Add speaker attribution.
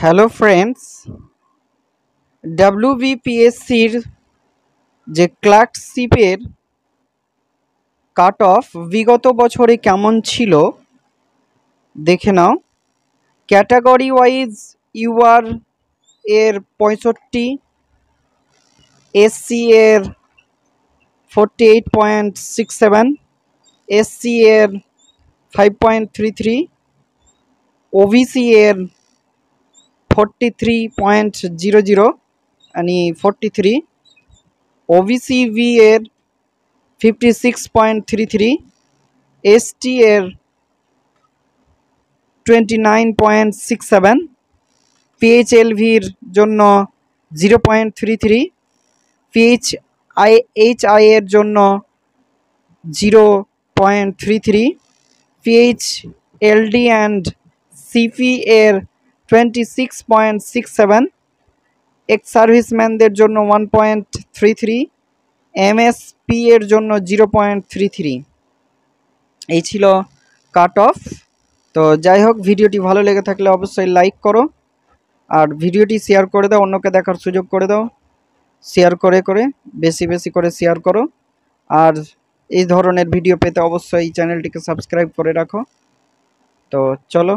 Speaker 1: Hello friends, ডাব্লিউবিপিএসসির যে ক্লার্কশিপের cut off বিগত বছরে কেমন ছিল দেখে নাও। ক্যাটাগরি ওয়াইজ ইউআর এর 65, এসসি এর 48.67, এসসি এর 5.33, ওবিসি এর 43.00 आणि 43, ওবিসিবি এর 56.33, এসটি এর 29.67, পিএইচএলভির জন্য 0.33, পিএইচআই এর জন্য 0.33, পিএইচএলডি অ্যান্ড সিপি এর 26.67, এক্স সার্ভিসম্যানদের জন্য 1.33, এমএসপি এর জন্য 0.33। এই ছিল কাট অফ। তো যাই হোক, ভিডিওটি ভালো লেগে থাকলে অবশ্যই লাইক করো আর ভিডিওটি শেয়ার করে দাও, অন্যকে দেখার সুযোগ করে দাও। শেয়ার করে বেশি বেশি করে শেয়ার করো। আর এই ধরনের ভিডিও পেতে অবশ্যই চ্যানেলটিকে সাবস্ক্রাইব করে রাখো। তো চলো।